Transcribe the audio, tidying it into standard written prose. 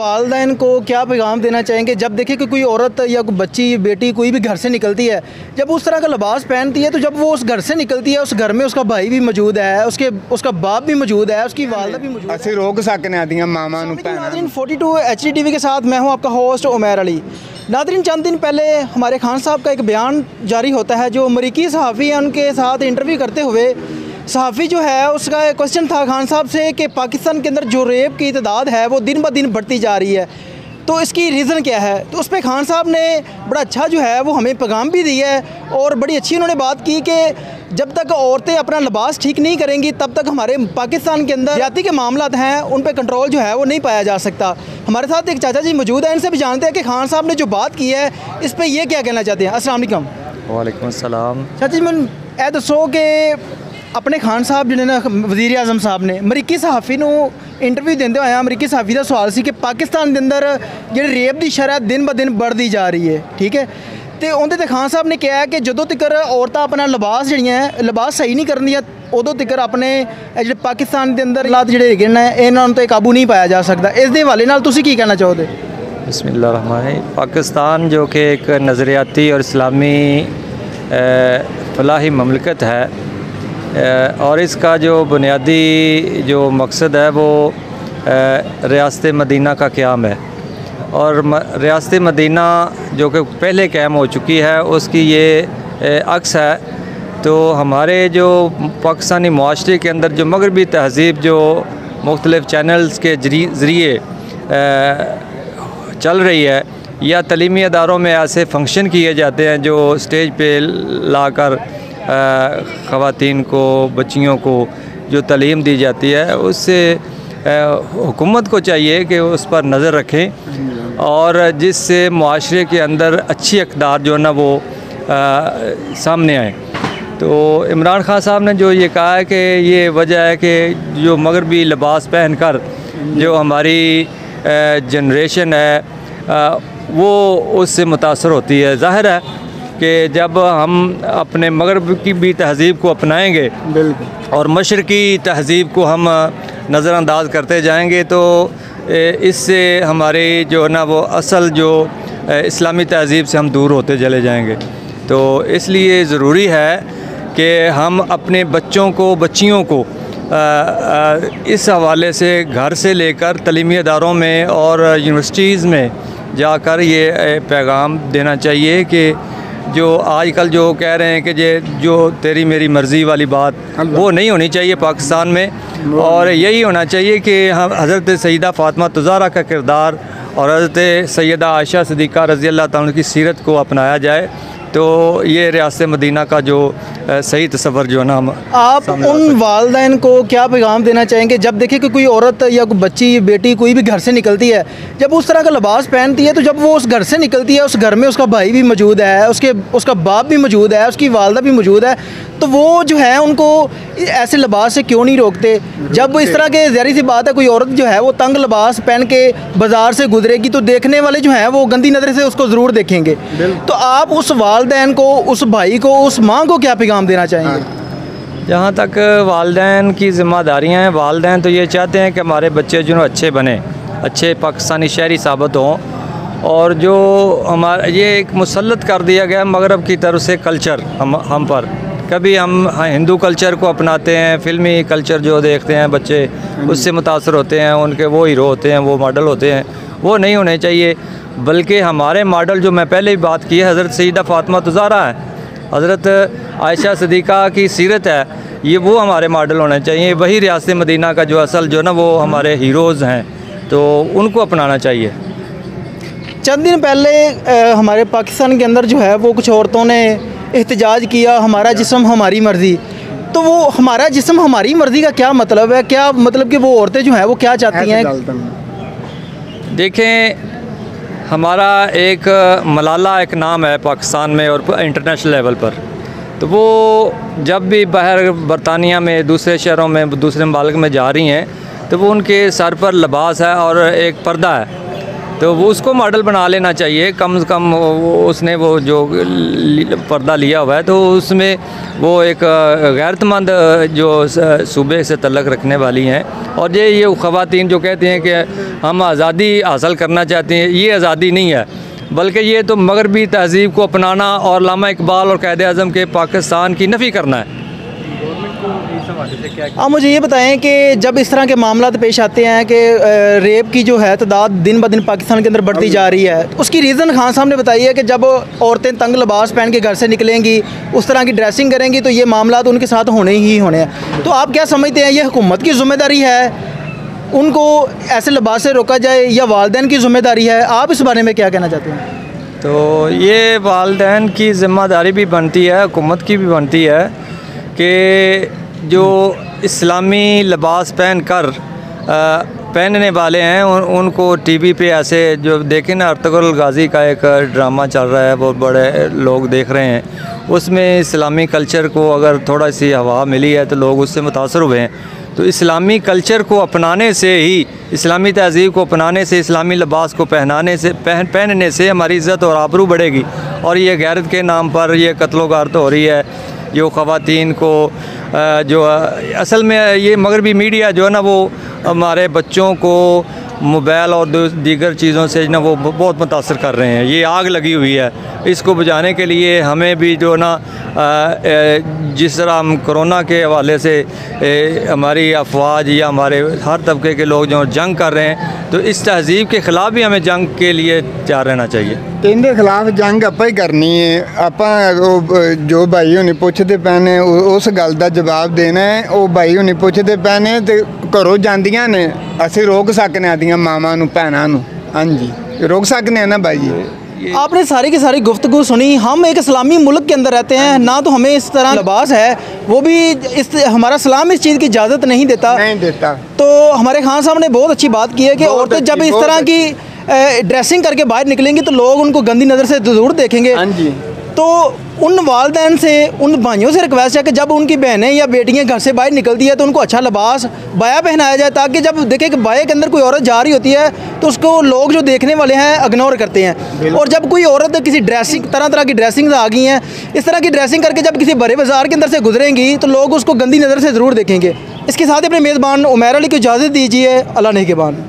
वालिदैन को क्या पैगाम देना चाहेंगे जब देखें कि कोई औरत या कोई बच्ची बेटी कोई भी घर से निकलती है, जब उस तरह का लिबास पहनती है, तो जब वो उस घर से निकलती है, उस घर में उसका भाई भी मौजूद है, उसका बाप भी मौजूद है, उसकी वालदा भी मौजूद है। ਅਸੀਂ रोक सकने आदियाँ मामा नूं भैणां नाज़रीन 42 HD TV के साथ मैं हूं आपका होस्ट उमैर अली। नाज़रीन चंद दिन पहले हमारे खान साहब का एक बयान जारी होता है, जो अमरीकी सहाफ़ी हैं उनके साथ इंटरव्यू करते हुए सहाफ़ी जो है उसका एक क्वेश्चन था खान साहब से कि पाकिस्तान के अंदर जो रेप की तादाद है वो दिन ब दिन बढ़ती जा रही है, तो इसकी रीज़न क्या है। तो उस पर खान साहब ने बड़ा अच्छा जो है वो हमें पैगाम भी दिया है और बड़ी अच्छी उन्होंने बात की कि जब तक औरतें अपना लिबास ठीक नहीं करेंगी तब तक हमारे पाकिस्तान के अंदर ज़्यादती के मामलात हैं उन पर कंट्रोल जो है वो नहीं पाया जा सकता। हमारे साथ एक चाचा जी मौजूद हैं, इनसे भी जानते हैं कि खान साहब ने जो बात की है इस पर ये क्या कहना चाहते हैं। अस्सलाम वालेकुम। वालेकुम अस्सलाम। चाचा जी मैं ए दसो कि अपने खान साहब जिन्हें ना वज़ीर आज़म साहब ने अमरीकी सहाफ़ी नूं इंटरव्यू देंदे होए अमरीकी सहाफ़ी का सवाल सी कि पाकिस्तान के अंदर जो रेप की शरह दिन ब दिन बढ़ती जा रही है, ठीक है, तो उन्हें तो खान साहब ने कहा है कि जदों तक औरतां अपना लिबास जिहड़ियां लिबास सही नहीं करदियां उदों तक अपने जो पाकिस्तान के अंदर हालात जिहड़े हैगे ने इन्हां नूं ते काबू नहीं पाया जा सकता। इस दे हवाले नाल तुसीं की कहना चाहोगे? बिस्मिल्लाहिर्रहमानिर्रहीम। पाकिस्तान जो कि एक नज़रियाती और इस्लामी फलाही ममलकत है और इसका जो बुनियादी जो मकसद है वो रियासत मदीना का क़याम है और रियासत मदीना जो कि पहले क़ायम हो चुकी है उसकी ये अक्स है। तो हमारे जो पाकिस्तानी माशरे के अंदर जो मगरबी तहज़ीब जो मुख्तलिफ़ चैनल्स के ज़रिए चल रही है या तलीमी अदारों में ऐसे फंक्शन किए जाते हैं जो स्टेज पे लाकर ख़वातीन को बच्चियों को जो तालीम दी जाती है उससे हुकूमत को चाहिए कि उस पर नज़र रखें और जिससे मुआशरे के अंदर अच्छी अक़दार जो है ना वो सामने आए। तो इमरान खान साहब ने जो ये कहा है कि ये वजह है कि जो मगरबी लिबास पहन कर जो हमारी जनरेशन है वो उससे मुतासर होती है। ज़ाहिर है कि जब हम अपने मगरब की भी तहज़ीब को अपनाएंगे और मशरक़ी तहज़ीब को हम नज़रअंदाज करते जाएंगे तो इससे हमारे जो है ना वो असल जो इस्लामी तहज़ीब से हम दूर होते चले जाएंगे। तो इसलिए ज़रूरी है कि हम अपने बच्चों को बच्चियों को इस हवाले से घर से लेकर तलीमी अदारों में और यूनिवर्सिटीज़ में जाकर ये पैगाम देना चाहिए कि जो आजकल जो कह रहे हैं कि जो तेरी मेरी मर्ज़ी वाली बात वो नहीं होनी चाहिए पाकिस्तान में और यही होना चाहिए कि हम हज़रत सैयदा फ़ातिमा तुज़ारा का किरदार और हज़रत सैयदा आयशा सिद्दीक़ा रज़ी अल्लाह ताला की सीरत को अपनाया जाए तो ये रियासत मदीना का जो सही तस्वर जो है ना हम आप उन वालिदैन को क्या पैगाम देना चाहेंगे जब देखें कि कोई औरत या कोई बच्ची बेटी कोई भी घर से निकलती है, जब उस तरह का लिबास पहनती है, तो जब वो उस घर से निकलती है उस घर में उसका भाई भी मौजूद है, उसका बाप भी मौजूद है, उसकी वालदा भी मौजूद है, तो वो जो है उनको ऐसे लिबास से क्यों नहीं रोकते? जब इस तरह के ज़ाहिर सी बात है कोई औरत जो है वो तंग लिबास पहन के बाज़ार से गुजरेगी तो देखने वाले जो हैं वो गंदी नज़र से उसको ज़रूर देखेंगे। तो आप उस वालिदैन को, उस भाई को, उस माँ को क्या पैगाम देना चाहेंगे? जहाँ तक वालिदैन की ज़िम्मेदारियाँ हैं, वालिदैन तो ये चाहते हैं कि हमारे बच्चे जो अच्छे बने, अच्छे पाकिस्तानी शहरी साबित हों और जो हमारा ये एक मुसल्लत कर दिया गया मगरब की तरफ से कल्चर हम पर। कभी हम हिंदू कल्चर को अपनाते हैं, फ़िल्मी कल्चर जो देखते हैं बच्चे उससे मुतासर होते हैं, उनके वो हीरो होते हैं, वो मॉडल होते हैं, वो नहीं होने चाहिए। बल्कि हमारे मॉडल जो मैं पहले भी बात की है हज़रत सैयदा फ़ातिमा तुज़ारा है, हज़रत आयशा सिद्दीक़ा की सीरत है, ये वो हमारे मॉडल होने चाहिए। वही रियासत मदीना का जो असल जो ना वो हमारे हीरोज़ हैं तो उनको अपनाना चाहिए। चंद दिन पहले हमारे पाकिस्तान के अंदर जो है वो कुछ औरतों ने एहतजाज किया, हमारा जिस्म हमारी मर्ज़ी। तो वो हमारा जिस्म हमारी मर्ज़ी का क्या मतलब है? क्या मतलब कि वो औरतें जो हैं वो क्या चाहती हैं? देखें, हमारा एक मलाला एक नाम है पाकिस्तान में और इंटरनेशनल लेवल पर, तो वो जब भी बाहर बरतानिया में दूसरे शहरों में दूसरे ममालिक में जा रही हैं तो वो उनके सर पर लिबास है और एक पर्दा है। तो वो उसको मॉडल बना लेना चाहिए। कम से कम उसने वो जो पर्दा लिया हुआ है तो उसमें वो एक गैरतमंद जो सूबे से तल्लक़ रखने वाली हैं। और ये ख़वातीन जो कहती हैं कि हम आज़ादी हासिल करना चाहती हैं, ये आज़ादी नहीं है, बल्कि ये तो मगरबी तहज़ीब को अपनाना और अल्लामा इकबाल और क़ायद आज़म के पाकिस्तान की नफ़ी करना है। आप मुझे ये बताएं कि जब इस तरह के मामला पेश आते हैं कि रेप की जो है तादाद दिन ब दिन पाकिस्तान के अंदर बढ़ती जा रही है, उसकी रीज़न खान साहब ने बताई है कि जब औरतें तंग लिबास पहन के घर से निकलेंगी, उस तरह की ड्रेसिंग करेंगी, तो ये मामला तो उनके साथ होने ही होने हैं। तो आप क्या समझते हैं, ये हुकूमत की ज़िम्मेदारी है उनको ऐसे लिबास से रोका जाए या वालिदैन की ज़िम्मेदारी है? आप इस बारे में क्या कहना चाहते हैं? तो ये वालिदैन की ज़िम्मेदारी भी बनती है, हुकूमत की भी बनती है कि जो इस्लामी लिबास पहनने वाले हैं उनको टीवी पे ऐसे जो देखें ना, अर्तुगरुल गाज़ी का एक ड्रामा चल रहा है, बहुत बड़े लोग देख रहे हैं, उसमें इस्लामी कल्चर को अगर थोड़ा सी हवा मिली है तो लोग उससे मुतासर हुए हैं। तो इस्लामी कल्चर को अपनाने से ही, इस्लामी तहज़ीब को अपनाने से, इस्लामी लिबास को पहनने से हमारी इज़्ज़त और आबरू बढ़ेगी। और ये गैरत के नाम पर ये कत्लो गारत हो रही है, जो ख़वातीन को जो असल में ये मगरबी मीडिया जो है ना, वो हमारे बच्चों को मोबाइल और दीगर चीज़ों से ना वो बहुत मुतासर कर रहे हैं। ये आग लगी हुई है, इसको बुझाने के लिए हमें भी जो ना जिस तरह हम कोरोना के हवाले से हमारी अफवाज या हमारे हर तबके के लोग जो जंग कर रहे हैं, तो इस तहज़ीब के ख़िलाफ़ भी हमें जंग के लिए तैयार रहना चाहिए। इनके खिलाफ जंग आप ही करनी है। आप जो भाई होनी पूछते पे ने उस गल का जवाब देना है। वो भाई होनी पूछते पे ने तो घरों जांदियां ने, असीं रोक सकने आदियां मावां नूं भैणां नूं। हाँ जी, रोक सकने हैं ना भाई जी। आपने सारी की सारी गुफ्तगू सुनी। हम एक इस्लामी मुल्क के अंदर रहते हैं, ना तो हमें इस तरह लिबास है, वो भी हमारा इस्लाम इस चीज़ की इजाज़त नहीं देता। तो हमारे खान साहब ने बहुत अच्छी बात की है कि औरतें जब इस तरह की ड्रेसिंग करके बाहर निकलेंगी तो लोग उनको गंदी नज़र से ज़रूर देखेंगे। हाँ जी। तो उन वालिदैन से, उन भाइयों से रिक्वेस्ट है कि जब उनकी बहनें या बेटियां घर से बाहर निकलती है तो उनको अच्छा लिबास बाया पहनाया जाए, ताकि जब देखें कि बाया के अंदर कोई औरत जा रही होती है तो उसको लोग जो देखने वाले हैं इग्नोर करते हैं। और जब कोई औरत किसी ड्रेसिंग तरह की ड्रेसिंग आ गई हैं, इस तरह की ड्रेसिंग करके जब किसी बड़े बाज़ार के अंदर से गुजरेंगी तो लोग उसको गंदी नज़र से ज़रूर देखेंगे। इसके साथ ही अपने मेज़बान उमैर अली को इजाज़त दीजिए। अल्लाह नेगहबान।